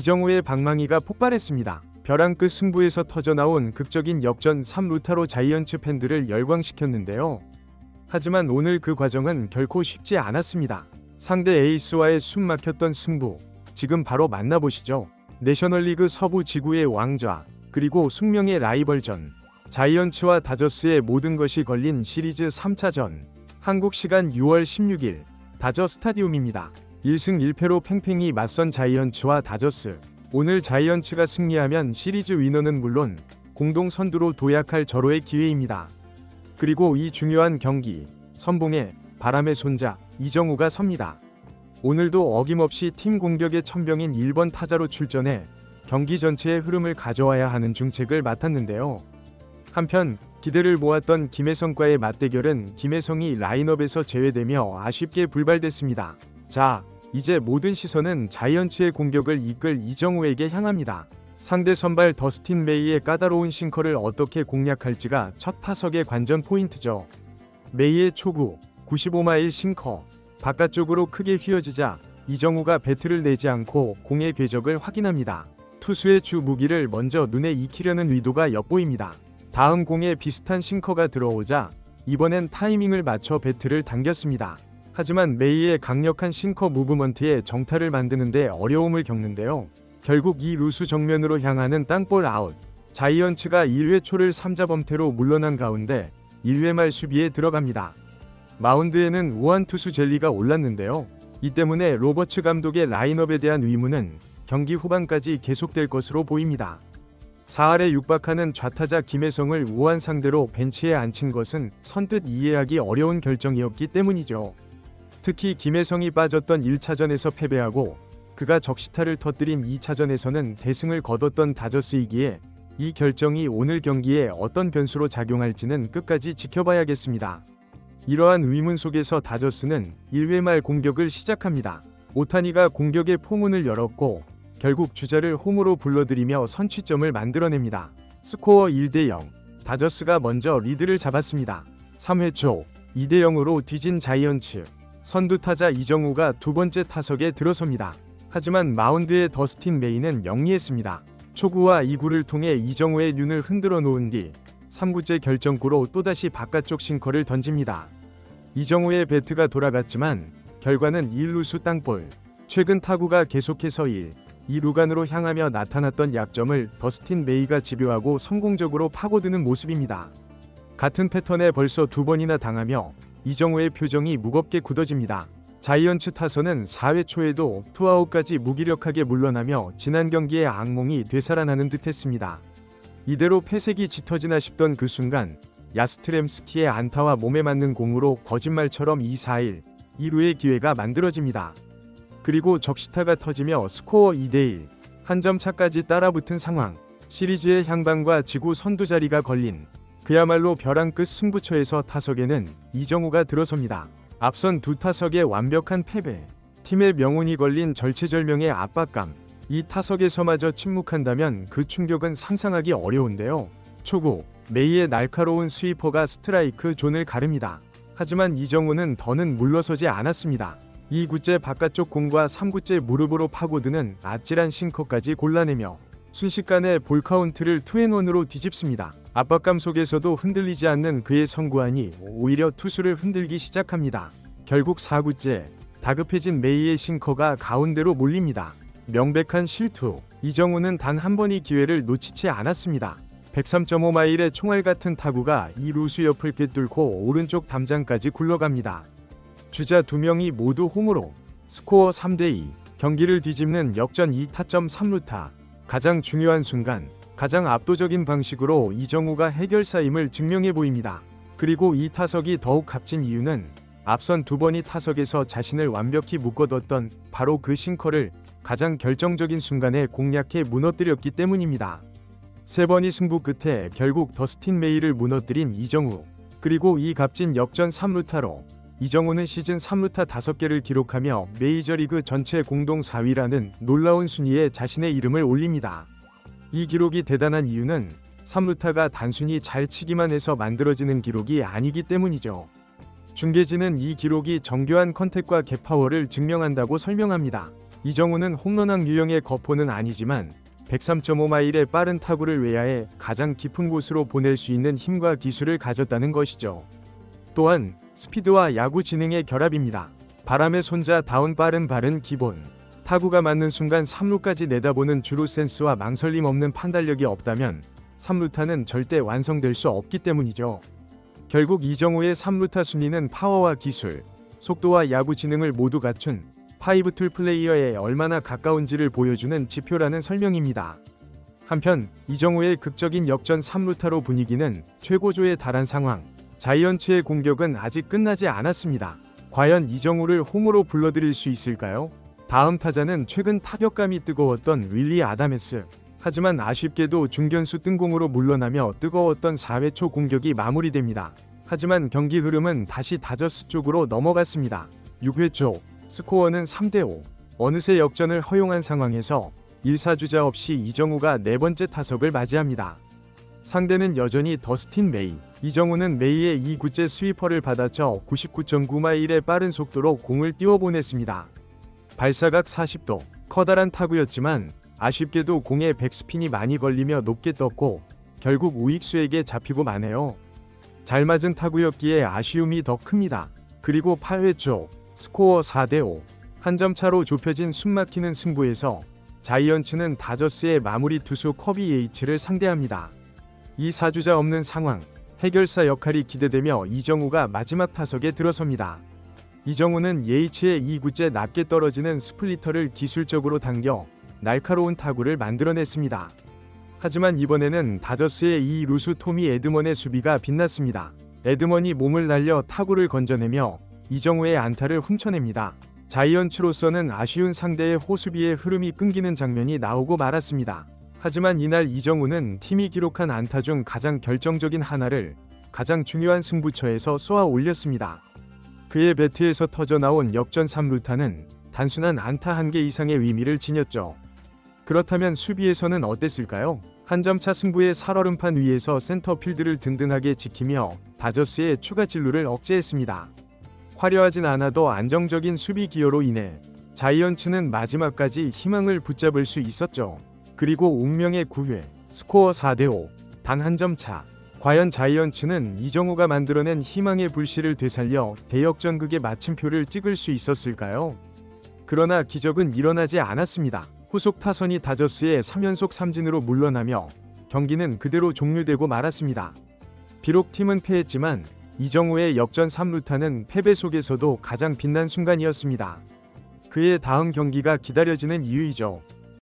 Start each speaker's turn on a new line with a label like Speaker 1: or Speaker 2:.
Speaker 1: 이정우의 방망이가 폭발했습니다. 벼랑 끝 승부에서 터져나온 극적인 역전 3루타로 자이언츠 팬들을 열광시켰는데요. 하지만 오늘 그 과정은 결코 쉽지 않았습니다. 상대 에이스와의 숨막혔던 승부, 지금 바로 만나보시죠. 내셔널리그 서부 지구의 왕좌, 그리고 숙명의 라이벌전, 자이언츠와 다저스의 모든 것이 걸린 시리즈 3차전, 한국 시간 6월 16일 다저 스타디움입니다. 1승 1패로 팽팽히 맞선 자이언츠와 다저스. 오늘 자이언츠가 승리하면 시리즈 위너는 물론 공동 선두로 도약할 절호의 기회입니다. 그리고 이 중요한 경기, 선봉에 바람의 손자 이정우가 섭니다. 오늘도 어김없이 팀 공격의 천병인 1번 타자로 출전해 경기 전체의 흐름을 가져와야 하는 중책을 맡았는데요. 한편 기대를 모았던 김혜성과의 맞대결은 김혜성이 라인업에서 제외되며 아쉽게 불발됐습니다. 자, 이제 모든 시선은 자이언츠의 공격을 이끌 이정우에게 향합니다. 상대 선발 더스틴 메이의 까다로운 싱커를 어떻게 공략할지가 첫 타석의 관전 포인트죠. 메이의 초구 95마일 싱커, 바깥쪽으로 크게 휘어지자 이정우가 배트를 내지 않고 공의 궤적을 확인합니다. 투수의 주 무기를 먼저 눈에 익히려는 의도가 엿보입니다. 다음 공에 비슷한 싱커가 들어오자 이번엔 타이밍을 맞춰 배트를 당겼습니다. 하지만 메이의 강력한 싱커 무브먼트에 정타를 만드는데 어려움을 겪는데요. 결국 이 루수 정면으로 향하는 땅볼 아웃. 자이언츠가 1회 초를 3자 범퇴로 물러난 가운데 1회 말 수비에 들어갑니다. 마운드에는 우한 투수 젤리가 올랐는데요. 이 때문에 로버츠 감독의 라인업에 대한 의문은 경기 후반까지 계속될 것으로 보입니다. 4할에 육박하는 좌타자 김혜성을 우한 상대로 벤치에 앉힌 것은 선뜻 이해하기 어려운 결정이었기 때문이죠. 특히 김혜성이 빠졌던 1차전에서 패배하고 그가 적시타를 터뜨린 2차전에서는 대승을 거뒀던 다저스이기에 이 결정이 오늘 경기에 어떤 변수로 작용할지는 끝까지 지켜봐야겠습니다. 이러한 의문 속에서 다저스는 1회 말 공격을 시작합니다. 오타니가 공격의 포문을 열었고 결국 주자를 홈으로 불러들이며 선취점을 만들어냅니다. 스코어 1대0, 다저스가 먼저 리드를 잡았습니다. 3회 초 2대0으로 뒤진 자이언츠, 선두 타자 이정우가 두 번째 타석에 들어섭니다. 하지만 마운드의 더스틴 메이는 영리했습니다. 초구와 2구를 통해 이정우의 눈을 흔들어 놓은 뒤 3구째 결정구로 또다시 바깥쪽 싱커를 던집니다. 이정우의 배트가 돌아갔지만 결과는 1루수 땅볼. 최근 타구가 계속해서 2루간으로 향하며 나타났던 약점을 더스틴 메이가 집요하고 성공적으로 파고드는 모습입니다. 같은 패턴에 벌써 두 번이나 당하며 이정우의 표정이 무겁게 굳어집니다. 자이언츠 타선은 4회 초에도 투아웃까지 무기력하게 물러나며 지난 경기의 악몽이 되살아나는 듯했습니다. 이대로 패색이 짙어지나 싶던 그 순간 야스트렘스키의 안타와 몸에 맞는 공으로 거짓말처럼 2-4-1, 2루의 기회가 만들어집니다. 그리고 적시타가 터지며 스코어 2대1, 한 점 차까지 따라붙은 상황. 시리즈의 향방과 지구 선두 자리가 걸린 그야말로 벼랑 끝 승부처에서 타석에는 이정우가 들어섭니다. 앞선 두 타석의 완벽한 패배, 팀의 명운이 걸린 절체절명의 압박감, 이 타석에서마저 침묵한다면 그 충격은 상상하기 어려운데요. 초구, 메이의 날카로운 스위퍼가 스트라이크 존을 가릅니다. 하지만 이정우는 더는 물러서지 않았습니다. 2구째 바깥쪽 공과 3구째 무릎으로 파고드는 아찔한 싱커까지 골라내며 순식간에 볼카운트를 2&1으로 뒤집습니다. 압박감 속에서도 흔들리지 않는 그의 선구안이 오히려 투수를 흔들기 시작합니다. 결국 4구째, 다급해진 메이의 싱커가 가운데로 몰립니다. 명백한 실투. 이정우는 단 한 번의 기회를 놓치지 않았습니다. 103.5마일의 총알 같은 타구가 이 루수 옆을 꿰뚫고 오른쪽 담장까지 굴러갑니다. 주자 2명이 모두 홈으로. 스코어 3대2, 경기를 뒤집는 역전 2타점 3루타. 가장 중요한 순간, 가장 압도적인 방식으로 이정우가 해결사임을 증명해 보입니다. 그리고 이 타석이 더욱 값진 이유는 앞선 두 번이 타석에서 자신을 완벽히 묶어뒀던 바로 그 싱커를 가장 결정적인 순간에 공략해 무너뜨렸기 때문입니다. 세 번의 승부 끝에 결국 더스틴 메이를 무너뜨린 이정우. 그리고 이 값진 역전 3루타로 이정우는 시즌 3루타 5개를 기록하며 메이저리그 전체 공동 4위라는 놀라운 순위에 자신의 이름을 올립니다. 이 기록이 대단한 이유는 3루타가 단순히 잘 치기만 해서 만들어지는 기록이 아니기 때문이죠. 중계진은 이 기록이 정교한 컨택과 갭파워를 증명한다고 설명합니다. 이정우는 홈런왕 유형의 거포는 아니지만 103.5마일의 빠른 타구를 외야해 가장 깊은 곳으로 보낼 수 있는 힘과 기술을 가졌다는 것이죠. 또한 스피드와 야구 지능의 결합입니다. 바람에 손자 다운 빠른 발은 기본. 타구가 맞는 순간 3루까지 내다보는 주루 센스와 망설임 없는 판단력이 없다면 3루타는 절대 완성될 수 없기 때문이죠. 결국 이정우의 3루타 순위는 파워와 기술, 속도와 야구 지능을 모두 갖춘 5툴 플레이어에 얼마나 가까운지를 보여주는 지표라는 설명입니다. 한편 이정우의 극적인 역전 3루타로 분위기는 최고조에 달한 상황. 자이언츠의 공격은 아직 끝나지 않았습니다. 과연 이정우를 홈으로 불러들일 수 있을까요? 다음 타자는 최근 타격감이 뜨거웠던 윌리 아다메스. 하지만 아쉽게도 중견수 뜬공으로 물러나며 뜨거웠던 4회 초 공격이 마무리됩니다. 하지만 경기 흐름은 다시 다저스 쪽으로 넘어갔습니다. 6회 초 스코어는 3대5. 어느새 역전을 허용한 상황에서 1사주자 없이 이정우가 네 번째 타석을 맞이합니다. 상대는 여전히 더스틴 메이. 이정우는 메이의 2구째 스위퍼를 받아쳐 99.9마일의 빠른 속도로 공을 띄워보냈습니다. 발사각 40도. 커다란 타구였지만 아쉽게도 공에 백스핀이 많이 걸리며 높게 떴고 결국 우익수에게 잡히고 마네요. 잘 맞은 타구였기에 아쉬움이 더 큽니다. 그리고 8회 초 스코어 4대5. 한 점 차로 좁혀진 숨막히는 승부에서 자이언츠는 다저스의 마무리 투수 커비 예이츠를 상대합니다. 이 사주자 없는 상황, 해결사 역할이 기대되며 이정우가 마지막 타석에 들어섭니다. 이정우는 예이츠의 2구째 낮게 떨어지는 스플리터를 기술적으로 당겨 날카로운 타구를 만들어냈습니다. 하지만 이번에는 다저스의 2루수 토미 에드먼의 수비가 빛났습니다. 에드먼이 몸을 날려 타구를 건져내며 이정우의 안타를 훔쳐냅니다. 자이언츠로서는 아쉬운 상대의 호수비의 흐름이 끊기는 장면이 나오고 말았습니다. 하지만 이날 이정우는 팀이 기록한 안타 중 가장 결정적인 하나를 가장 중요한 승부처에서 쏘아 올렸습니다. 그의 배트에서 터져나온 역전 3루타는 단순한 안타 1개 이상의 의미를 지녔죠. 그렇다면 수비에서는 어땠을까요? 한 점차 승부의 살얼음판 위에서 센터필드를 든든하게 지키며 다저스의 추가 진루를 억제했습니다. 화려하진 않아도 안정적인 수비 기여로 인해 자이언츠는 마지막까지 희망을 붙잡을 수 있었죠. 그리고 운명의 9회, 스코어 4대5, 단 한 점 차. 과연 자이언츠는 이정우가 만들어낸 희망의 불씨를 되살려 대역전극의 마침표를 찍을 수 있었을까요? 그러나 기적은 일어나지 않았습니다. 후속 타선이 다저스의 3연속 삼진으로 물러나며 경기는 그대로 종료되고 말았습니다. 비록 팀은 패했지만 이정우의 역전 3루타는 패배 속에서도 가장 빛난 순간이었습니다. 그의 다음 경기가 기다려지는 이유이죠.